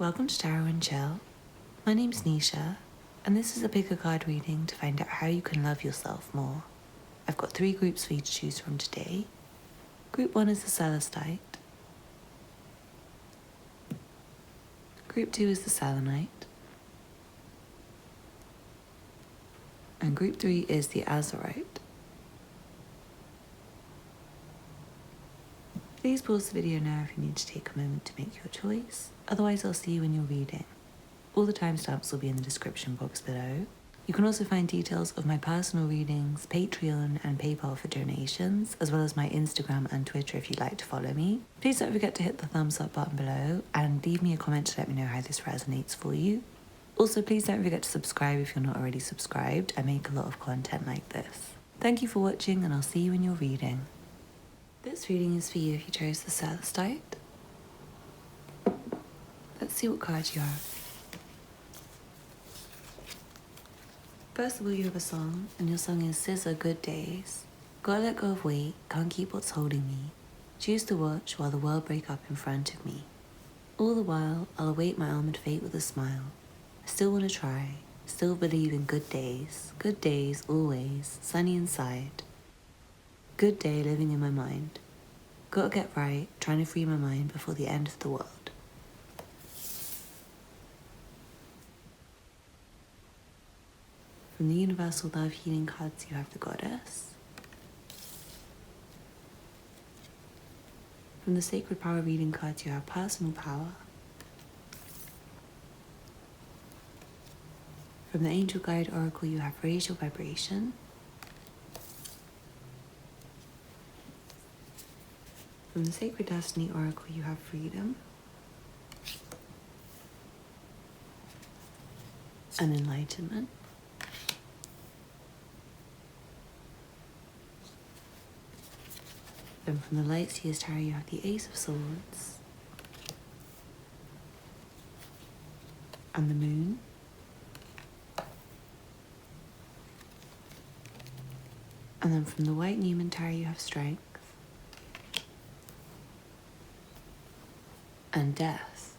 welcome to Tarot and Chill. My name's Nisha, and this is a pick a card reading to find out how you can love yourself more. I've got 3 groups for you to choose from today. Group 1 is the Celestite. Group 2 is the Selenite. And Group 3 is the Azurite. Please pause the video now if you need to take a moment to make your choice. Otherwise, I'll see you in your reading. All the timestamps will be in the description box below. You can also find details of my personal readings, Patreon and PayPal for donations, as well as my Instagram and Twitter if you'd like to follow me. Please don't forget to hit the thumbs up button below and leave me a comment to let me know how this resonates for you. Also, please don't forget to subscribe if you're not already subscribed. I make a lot of content like this. Thank you for watching, and I'll see you in your reading. This reading is for you if you chose the Celestite. Let's see what cards you have. First of all, you have a song, and your song is Scissor Good Days. Gotta let go of weight, can't keep what's holding me. Choose to watch while the world break up in front of me. All the while, I'll await my armored fate with a smile. I still want to try, still believe in good days always, sunny inside. Good day living in my mind. Gotta get right, trying to free my mind before the end of the world. From the Universal Love Healing cards, you have the Goddess. From the Sacred Power Reading cards, you have Personal Power. From the Angel Guide Oracle, you have Raise Your Vibration. From the Sacred Destiny Oracle, you have Freedom and Enlightenment. Then from the Light Seers Tarot, you have the Ace of Swords and the Moon. And then from the White Newman Tarot, you have Strength and Death.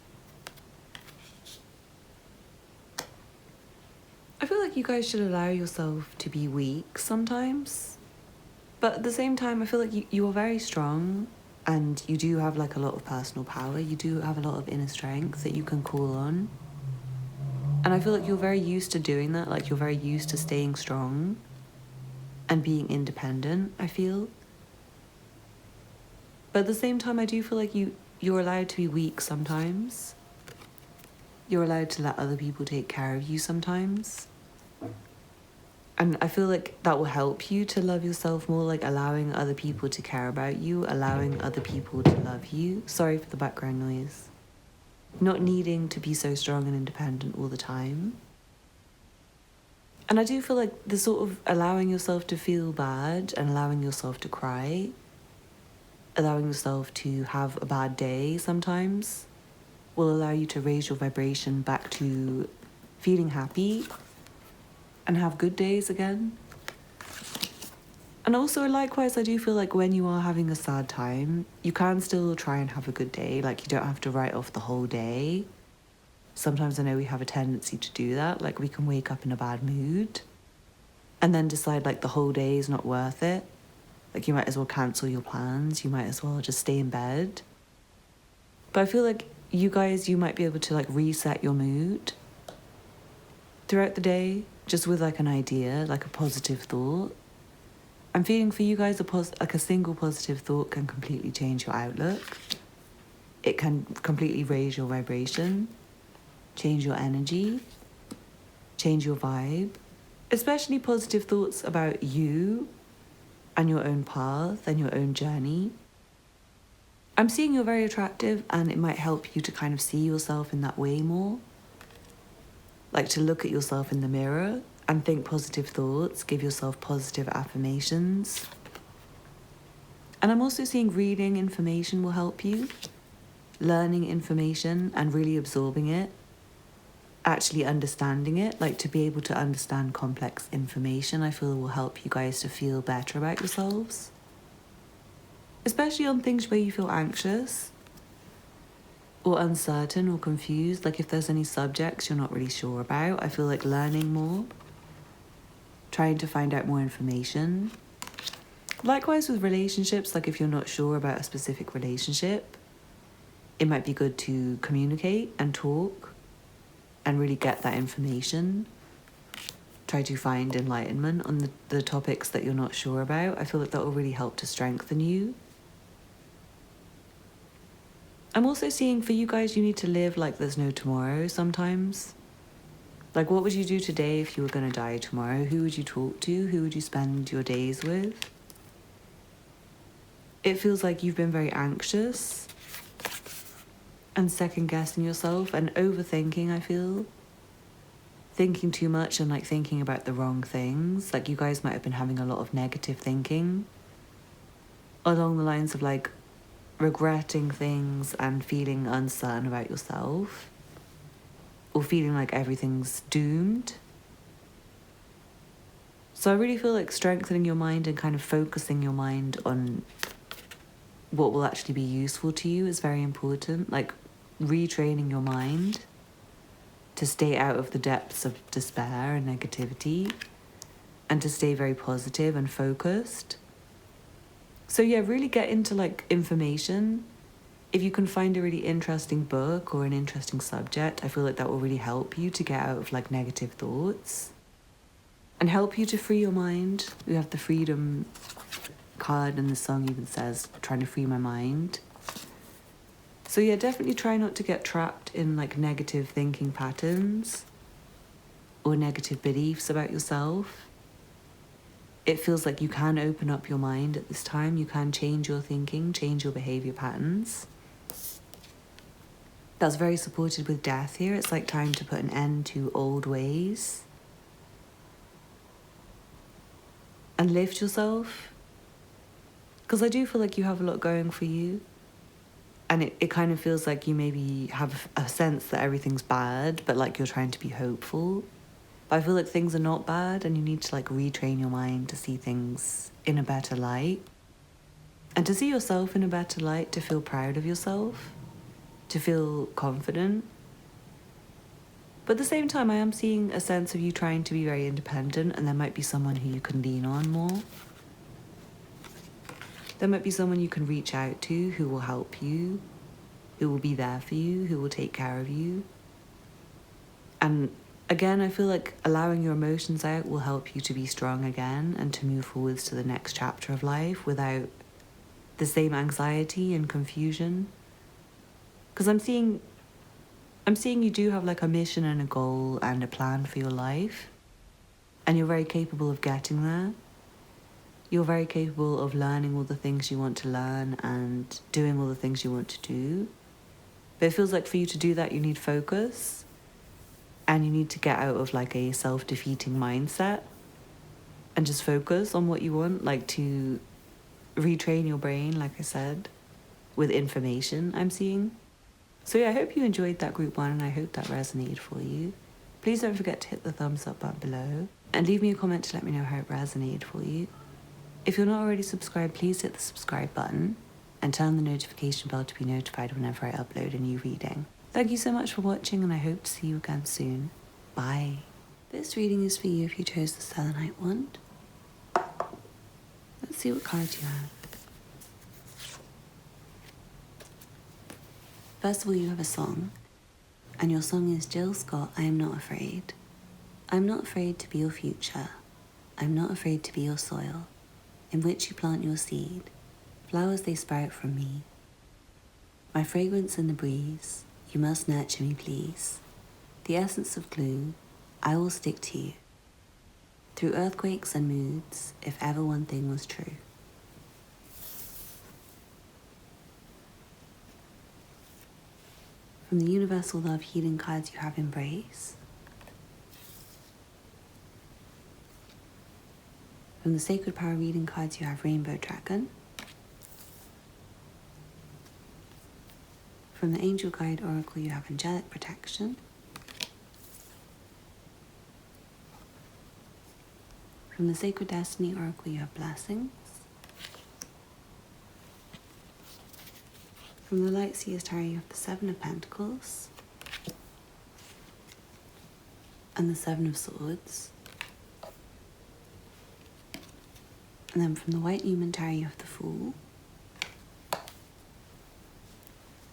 I feel like you guys should allow yourself to be weak sometimes. But at the same time, I feel like you are very strong, and you do have like a lot of personal power. You do have a lot of inner strength that you can call on. And I feel like you're very used to doing that. Like, you're very used to staying strong and being independent, I feel. But at the same time, I do feel like you're allowed to be weak sometimes. You're allowed to let other people take care of you sometimes. And I feel like that will help you to love yourself more, like allowing other people to care about you, allowing other people to love you. Sorry for the background noise. Not needing to be so strong and independent all the time. And I do feel like the sort of allowing yourself to feel bad and allowing yourself to cry, allowing yourself to have a bad day sometimes, will allow you to raise your vibration back to feeling happy and have good days again. And also, likewise, I do feel like when you are having a sad time, you can still try and have a good day. Like, you don't have to write off the whole day. Sometimes I know we have a tendency to do that. Like, we can wake up in a bad mood and then decide like the whole day is not worth it. Like, you might as well cancel your plans. You might as well just stay in bed. But I feel like you might be able to like reset your mood throughout the day, just with like an idea, like a positive thought. I'm feeling for you guys a single positive thought can completely change your outlook. It can completely raise your vibration, change your energy, change your vibe. Especially positive thoughts about you and your own path and your own journey. I'm seeing you're very attractive, and it might help you to kind of see yourself in that way more. Like, to look at yourself in the mirror and think positive thoughts, give yourself positive affirmations. And I'm also seeing reading information will help you, learning information and really absorbing it, actually understanding it, like to be able to understand complex information, I feel will help you guys to feel better about yourselves. Especially on things where you feel anxious. or uncertain or confused, like if there's any subjects you're not really sure about, I feel like learning more, trying to find out more information. Likewise with relationships, like if you're not sure about a specific relationship, it might be good to communicate and talk and really get that information. Try to find enlightenment on the topics that you're not sure about. I feel like that will really help to strengthen you. I'm also seeing for you guys, you need to live like there's no tomorrow sometimes. Like, what would you do today if you were going to die tomorrow? Who would you talk to? Who would you spend your days with? It feels like you've been very anxious and second-guessing yourself and overthinking, I feel. Thinking too much and, like, thinking about the wrong things. Like, you guys might have been having a lot of negative thinking along the lines of, like, regretting things and feeling uncertain about yourself, or feeling like everything's doomed. So I really feel like strengthening your mind and kind of focusing your mind on what will actually be useful to you is very important. Like retraining your mind to stay out of the depths of despair and negativity and to stay very positive and focused. So yeah, really get into like information. If you can find a really interesting book or an interesting subject, I feel like that will really help you to get out of like negative thoughts and help you to free your mind. We have the freedom card and the song even says, trying to free my mind. So yeah, definitely try not to get trapped in like negative thinking patterns or negative beliefs about yourself. It feels like you can open up your mind at this time. You can change your thinking, change your behavior patterns. That's very supported with death here. It's like time to put an end to old ways and lift yourself. Because I do feel like you have a lot going for you. And it kind of feels like you maybe have a sense that everything's bad, but like you're trying to be hopeful. But I feel like things are not bad and you need to like retrain your mind to see things in a better light. And to see yourself in a better light, to feel proud of yourself, to feel confident. But at the same time, I am seeing a sense of you trying to be very independent, and there might be someone who you can lean on more. There might be someone you can reach out to who will help you, who will be there for you, who will take care of you. And again, I feel like allowing your emotions out will help you to be strong again and to move forwards to the next chapter of life without the same anxiety and confusion. Because I'm seeing you do have like a mission and a goal and a plan for your life. And you're very capable of getting there. You're very capable of learning all the things you want to learn and doing all the things you want to do. But it feels like for you to do that, you need focus. And you need to get out of like a self-defeating mindset and just focus on what you want, like to retrain your brain, like I said, with information I'm seeing. So yeah, I hope you enjoyed that group one and I hope that resonated for you. Please don't forget to hit the thumbs up button below and leave me a comment to let me know how it resonated for you. If you're not already subscribed, please hit the subscribe button and turn on the notification bell to be notified whenever I upload a new reading. Thank you so much for watching and I hope to see you again soon. Bye. This reading is for you if you chose the Selenite wand. Let's see what cards you have. First of all, you have a song, and your song is Jill Scott, I Am Not Afraid. I'm not afraid to be your future. I'm not afraid to be your soil, in which you plant your seed. Flowers they sprout from me. My fragrance in the breeze, you must nurture me, please. The essence of glue, I will stick to you. Through earthquakes and moods, if ever one thing was true. From the Universal Love Healing cards, you have Embrace. From the Sacred Power Reading cards, you have Rainbow Dragon. From the Angel Guide Oracle, you have Angelic Protection. From the Sacred Destiny Oracle, you have Blessings. From the Light Seers Tarot, you have the Seven of Pentacles and the Seven of Swords. And then from the White Newman Tarot, you have the Fool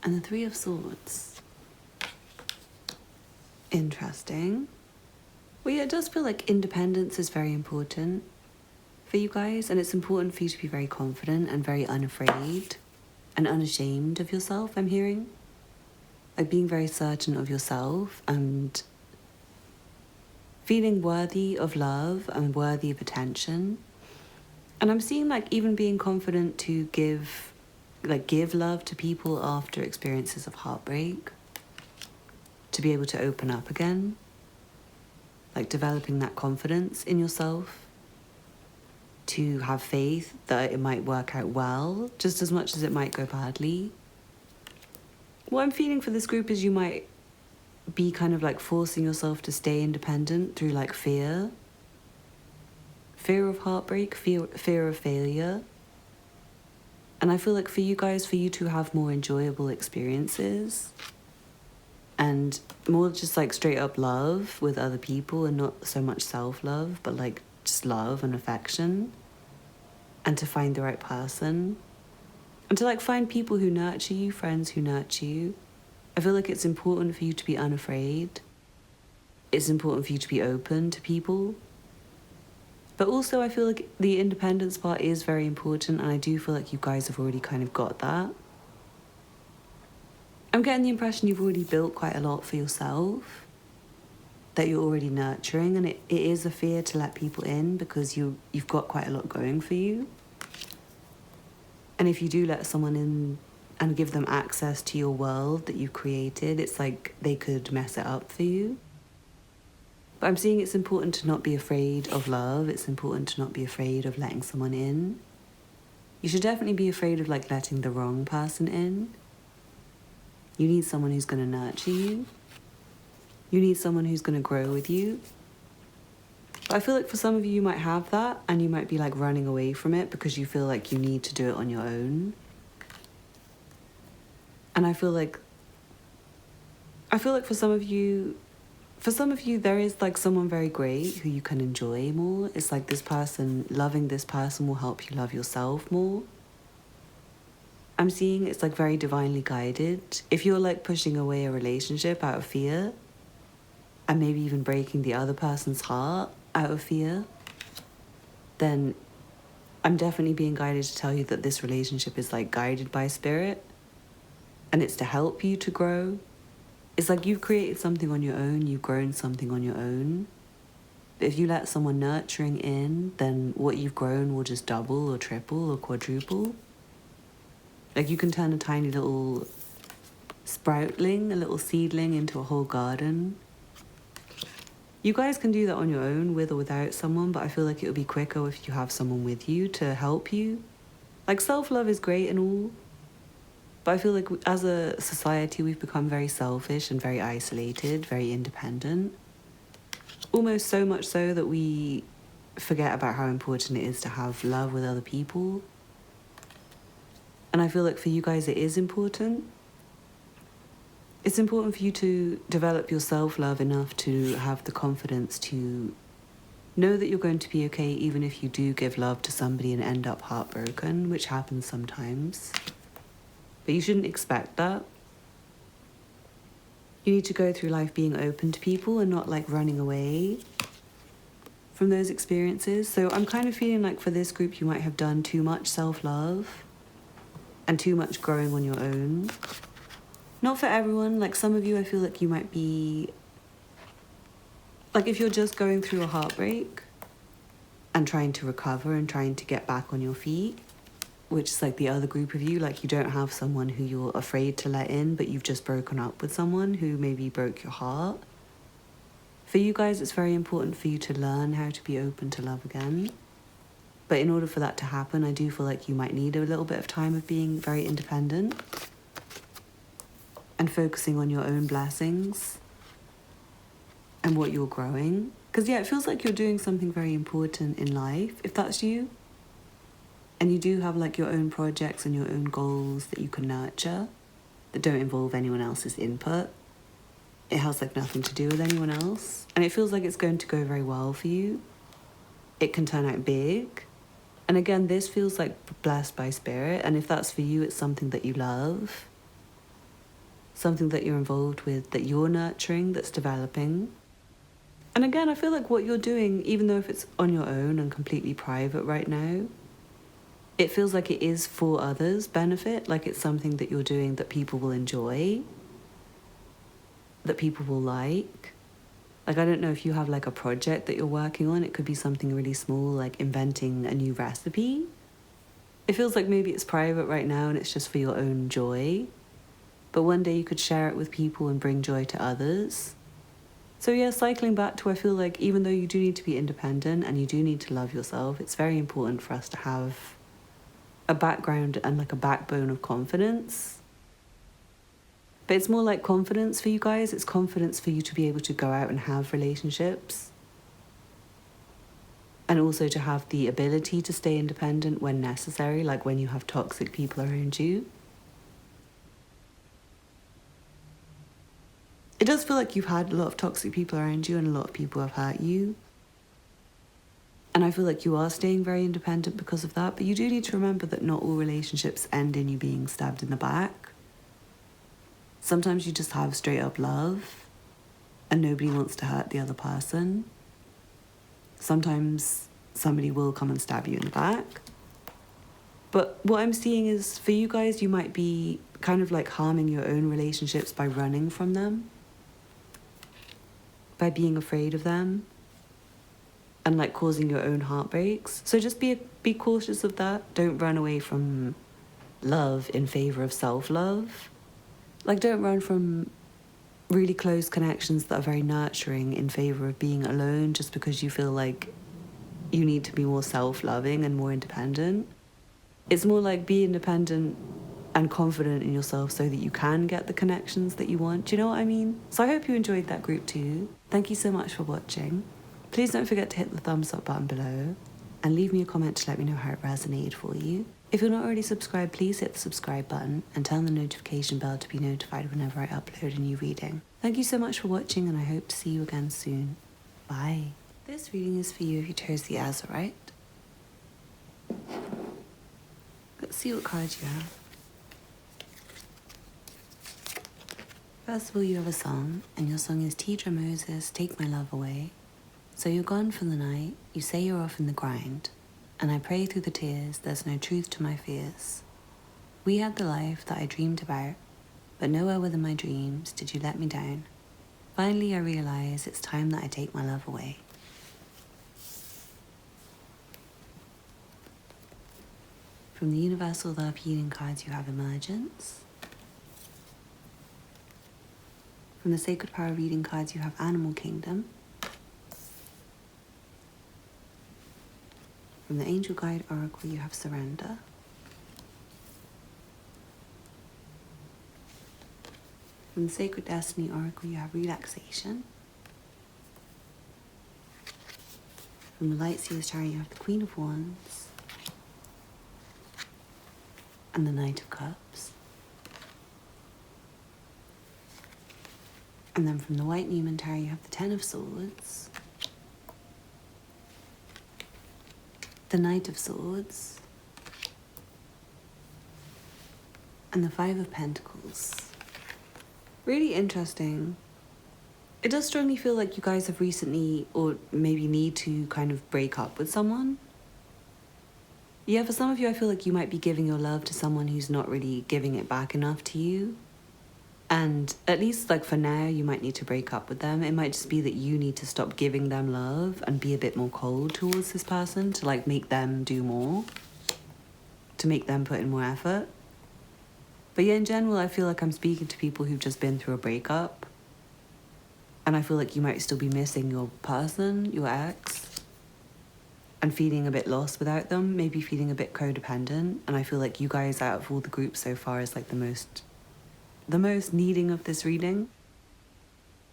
and the Three of Swords. Interesting. Well, yeah, it does feel like independence is very important for you guys, and it's important for you to be very confident and very unafraid and unashamed of yourself, I'm hearing. Like being very certain of yourself and feeling worthy of love and worthy of attention. And I'm seeing like even being confident to give love to people after experiences of heartbreak, to be able to open up again, like developing that confidence in yourself, to have faith that it might work out well, just as much as it might go badly. What I'm feeling for this group is you might be kind of like forcing yourself to stay independent through like fear of heartbreak, fear of failure. And I feel like for you guys, for you to have more enjoyable experiences and more just like straight up love with other people and not so much self-love, but like just love and affection, and to find the right person and to like find people who nurture you, friends who nurture you. I feel like it's important for you to be unafraid. It's important for you to be open to people. But also I feel like the independence part is very important, and I do feel like you guys have already kind of got that. I'm getting the impression you've already built quite a lot for yourself, that you're already nurturing, and it is a fear to let people in because you've got quite a lot going for you. And if you do let someone in and give them access to your world that you've created, it's like they could mess it up for you. But I'm seeing it's important to not be afraid of love. It's important to not be afraid of letting someone in. You should definitely be afraid of like letting the wrong person in. You need someone who's going to nurture you. You need someone who's going to grow with you. But I feel like for some of you, you might have that and you might be like running away from it because you feel like you need to do it on your own. And I feel like for some of you, there is like someone very great who you can enjoy more. It's like loving this person will help you love yourself more. I'm seeing it's like very divinely guided. If you're like pushing away a relationship out of fear and maybe even breaking the other person's heart out of fear, then I'm definitely being guided to tell you that this relationship is like guided by spirit and it's to help you to grow. It's like you've created something on your own, you've grown something on your own. But if you let someone nurturing in, then what you've grown will just double or triple or quadruple. Like you can turn a tiny little sproutling, a little seedling into a whole garden. You guys can do that on your own, with or without someone, but I feel like it would be quicker if you have someone with you to help you. Like self-love is great and all, but I feel like as a society, we've become very selfish and very isolated, very independent. Almost so much so that we forget about how important it is to have love with other people. And I feel like for you guys, it is important. It's important for you to develop your self-love enough to have the confidence to know that you're going to be okay, even if you do give love to somebody and end up heartbroken, which happens sometimes. But you shouldn't expect that. You need to go through life being open to people and not like running away from those experiences. So I'm kind of feeling like for this group, you might have done too much self-love and too much growing on your own. Not for everyone. Like some of you, I feel like you might be, like if you're just going through a heartbreak and trying to recover and trying to get back on your feet, which is like the other group of you, like you don't have someone who you're afraid to let in, but you've just broken up with someone who maybe broke your heart. For you guys, it's very important for you to learn how to be open to love again. But in order for that to happen, I do feel like you might need a little bit of time of being very independent and focusing on your own blessings and what you're growing. Because yeah, it feels like you're doing something very important in life, if that's you. And you do have like your own projects and your own goals that you can nurture. that don't involve anyone else's input. It has like nothing to do with anyone else. And it feels like it's going to go very well for you. It can turn out big. And again, this feels like blessed by spirit. And if that's for you, it's something that you love. Something that you're involved with, that you're nurturing, that's developing. And again, I feel like what you're doing, even though if it's on your own and completely private right now, it feels like it is for others' benefit. Like it's something that you're doing that people will enjoy, that people will like. Like, I don't know if you have like a project that you're working on. It could be something really small, like inventing a new recipe. It feels like maybe it's private right now and it's just for your own joy. But one day you could share it with people and bring joy to others. So yeah, cycling back to, I feel like even though you do need to be independent and you do need to love yourself, it's very important for us to have a background and like a backbone of confidence. But it's more like confidence for you guys. It's confidence for you to be able to go out and have relationships. And also to have the ability to stay independent when necessary, like when you have toxic people around you. It does feel like you've had a lot of toxic people around you and a lot of people have hurt you. And I feel like you are staying very independent because of that. But you do need to remember that not all relationships end in you being stabbed in the back. Sometimes you just have straight up love and nobody wants to hurt the other person. Sometimes somebody will come and stab you in the back. But what I'm seeing is for you guys, you might be kind of like harming your own relationships by running from them, by being afraid of them, and like causing your own heartbreaks. So just be cautious of that. Don't run away from love in favor of self-love. Like, don't run from really close connections that are very nurturing in favor of being alone just because you feel like you need to be more self-loving and more independent. It's more like be independent and confident in yourself so that you can get the connections that you want. Do you know what I mean? So I hope you enjoyed that group too. Thank you so much for watching. Please don't forget to hit the thumbs up button below and leave me a comment to let me know how it resonated for you. If you're not already subscribed, please hit the subscribe button and turn the notification bell to be notified whenever I upload a new reading. Thank you so much for watching and I hope to see you again soon. Bye. This reading is for you if you chose the Azurite. Let's see what cards you have. First of all, you have a song, and your song is Teedra Moses, Take My Love Away. So you're gone for the night, you say you're off in the grind, and I pray through the tears, there's no truth to my fears. We had the life that I dreamed about, but nowhere within my dreams did you let me down. Finally I realize it's time that I take my love away. From the Universal Love Healing cards you have Emergence. From the Sacred Power Reading cards you have Animal Kingdom. From the Angel Guide Oracle you have Surrender. From the Sacred Destiny Oracle you have Relaxation. From the Light Seers Tarot you have the Queen of Wands. And the Knight of Cups. And then from the White Newman Tarot you have the Ten of Swords. The Knight of Swords. And the Five of Pentacles. Really interesting. It does strongly feel like you guys have recently, or maybe need to, kind of break up with someone. Yeah, for some of you, I feel like you might be giving your love to someone who's not really giving it back enough to you. And at least, like, for now, you might need to break up with them. It might just be that you need to stop giving them love and be a bit more cold towards this person to, like, make them do more. To make them put in more effort. But yeah, in general, I feel like I'm speaking to people who've just been through a breakup. And I feel like you might still be missing your person, your ex. And feeling a bit lost without them. Maybe feeling a bit codependent. And I feel like you guys, out of all the groups so far, is, like, the most needing of this reading.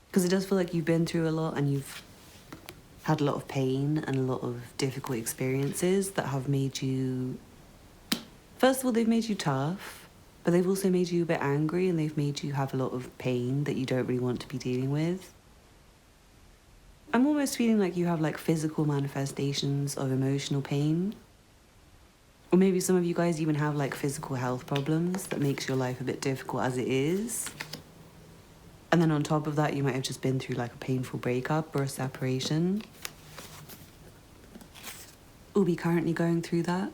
Because it does feel like you've been through a lot and you've had a lot of pain and a lot of difficult experiences that have made you... First of all, they've made you tough. but they've also made you a bit angry, and they've made you have a lot of pain that you don't really want to be dealing with. I'm almost feeling like you have like physical manifestations of emotional pain. Or maybe some of you guys even have like physical health problems that makes your life a bit difficult as it is. And then on top of that, you might have just been through like a painful breakup or a separation. Or be currently going through that.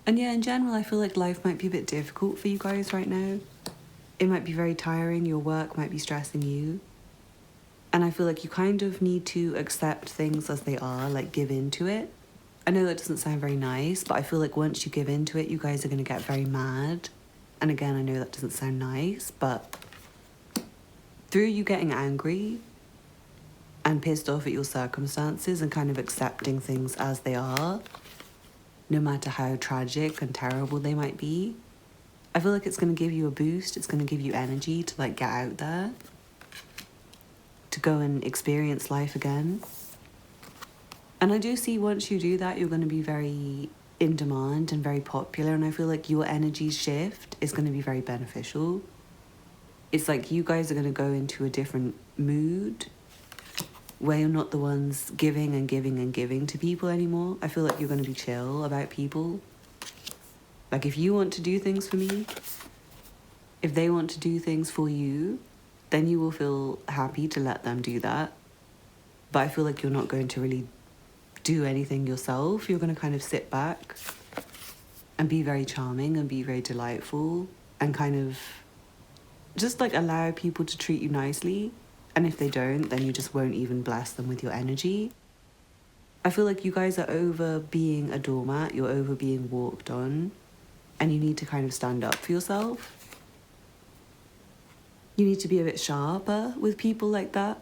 And yeah, in general, I feel like life might be a bit difficult for you guys right now. It might be very tiring, your work might be stressing you. And I feel like you kind of need to accept things as they are, like give in to it. I know that doesn't sound very nice, but I feel like once you give in to it, you guys are going to get very mad. And again, I know that doesn't sound nice, but through you getting angry and pissed off at your circumstances and kind of accepting things as they are, no matter how tragic and terrible they might be, I feel like it's going to give you a boost. It's going to give you energy to like get out there, to go and experience life again. And I do see once you do that, you're going to be very in demand and very popular. And I feel like your energy shift is going to be very beneficial. It's like you guys are going to go into a different mood where you're not the ones giving and giving and giving to people anymore. I feel like you're going to be chill about people. Like if you want to do things for me, if they want to do things for you, then you will feel happy to let them do that. But I feel like you're not going to really do anything yourself. You're going to kind of sit back and be very charming and be very delightful and kind of just like allow people to treat you nicely. And if they don't, then you just won't even bless them with your energy. I feel like you guys are over being a doormat, you're over being walked on, and you need to kind of stand up for yourself. You need to be a bit sharper with people like that.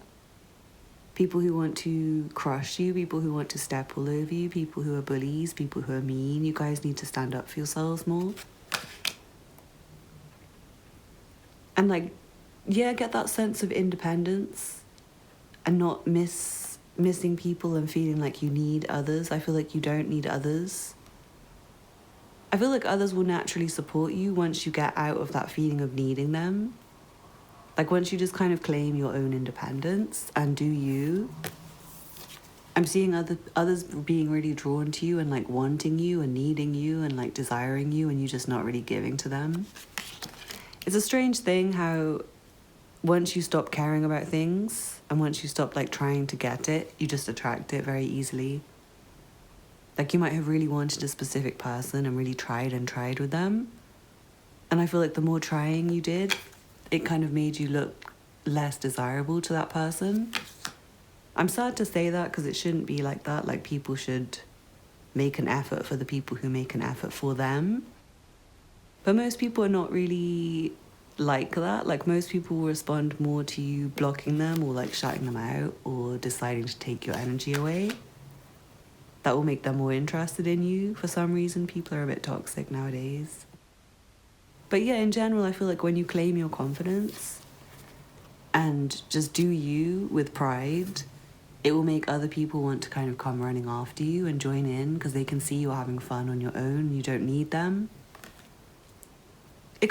People who want to crush you, people who want to step all over you, people who are bullies, people who are mean. You guys need to stand up for yourselves more. And like, yeah, get that sense of independence and not missing people and feeling like you need others. I feel like you don't need others. I feel like others will naturally support you once you get out of that feeling of needing them. Like once you just kind of claim your own independence and do you. I'm seeing others being really drawn to you and like wanting you and needing you and like desiring you, and you just not really giving to them. It's a strange thing how once you stop caring about things and once you stop like trying to get it, you just attract it very easily. Like you might have really wanted a specific person and really tried with them. And I feel like the more trying you did, it kind of made you look less desirable to that person. I'm sad to say that because it shouldn't be like that. Like people should make an effort for the people who make an effort for them. But most people are not really like that. Like most people will respond more to you blocking them or like shutting them out or deciding to take your energy away. That will make them more interested in you. For some reason, people are a bit toxic nowadays. But yeah, in general, I feel like when you claim your confidence and just do you with pride, it will make other people want to kind of come running after you and join in because they can see you're having fun on your own. You don't need them. I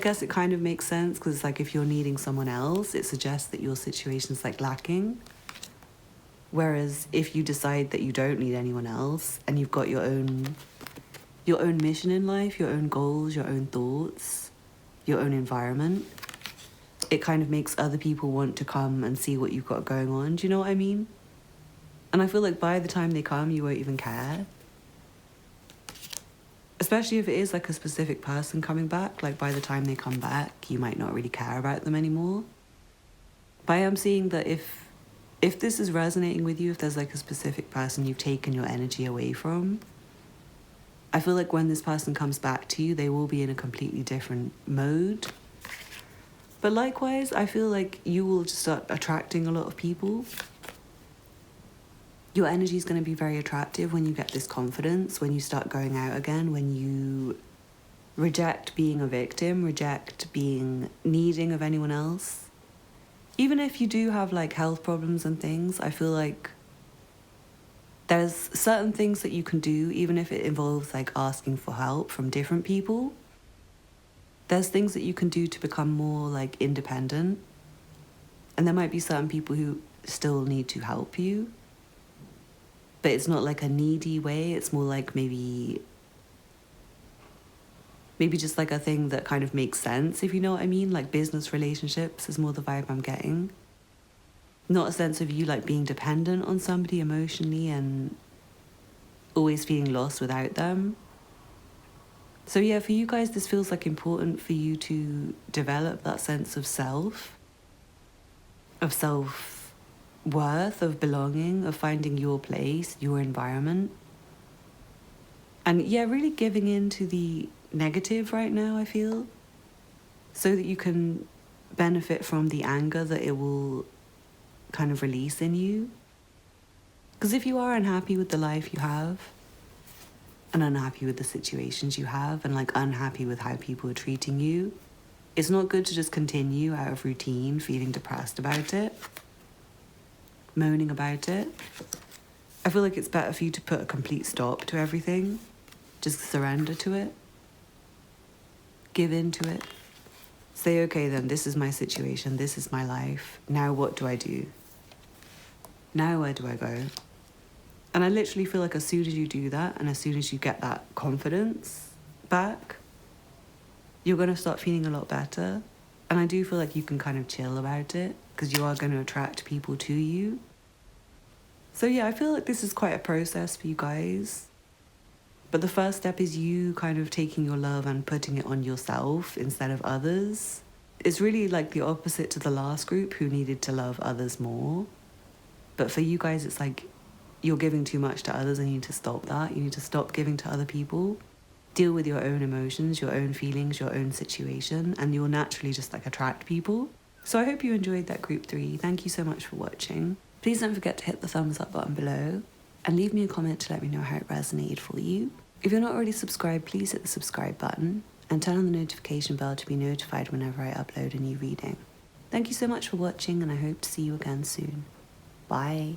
guess it kind of makes sense because it's like if you're needing someone else, it suggests that your situation's like lacking. Whereas if you decide that you don't need anyone else and you've got your own mission in life, your own goals, your own thoughts, your own environment, it kind of makes other people want to come and see what you've got going on. Do you know what I mean? And I feel like by the time they come, you won't even care. Especially if it is like a specific person coming back, like by the time they come back, you might not really care about them anymore. But I am seeing that if this is resonating with you, if there's like a specific person you've taken your energy away from, I feel like when this person comes back to you, they will be in a completely different mode. But likewise, I feel like you will just start attracting a lot of people. Your energy is going to be very attractive when you get this confidence, when you start going out again, when you reject being a victim, reject being needing of anyone else. Even if you do have like health problems and things, I feel like there's certain things that you can do, even if it involves like asking for help from different people. there's things that you can do to become more like independent. And there might be certain people who still need to help you. But it's not like a needy way. It's more like maybe just like a thing that kind of makes sense, if you know what I mean. Like business relationships is more the vibe I'm getting. Not a sense of you like being dependent on somebody emotionally and always feeling lost without them. So yeah, for you guys, this feels like important for you to develop that sense of self-worth, of belonging, of finding your place, your environment. And yeah, really giving in to the negative right now, I feel, so that you can benefit from the anger that it will kind of release in you. Because if you are unhappy with the life you have, and unhappy with the situations you have, and like unhappy with how people are treating you, it's not good to just continue out of routine feeling depressed about it, moaning about it. I feel like it's better for you to put a complete stop to everything. Just surrender to it. Give in to it. Say, okay, then this is my situation. This is my life. Now what do I do? Now where do I go? And I literally feel like as soon as you do that and as soon as you get that confidence back, you're going to start feeling a lot better. And I do feel like you can kind of chill about it because you are going to attract people to you. So yeah, I feel like this is quite a process for you guys. But the first step is you kind of taking your love and putting it on yourself instead of others. It's really like the opposite to the last group who needed to love others more. But for you guys, it's like you're giving too much to others and you need to stop that. You need to stop giving to other people. Deal with your own emotions, your own feelings, your own situation, and you'll naturally just like attract people. So I hope you enjoyed that group 3. Thank you so much for watching. Please don't forget to hit the thumbs up button below and leave me a comment to let me know how it resonated for you. If you're not already subscribed, please hit the subscribe button and turn on the notification bell to be notified whenever I upload a new reading. Thank you so much for watching, and I hope to see you again soon. Bye.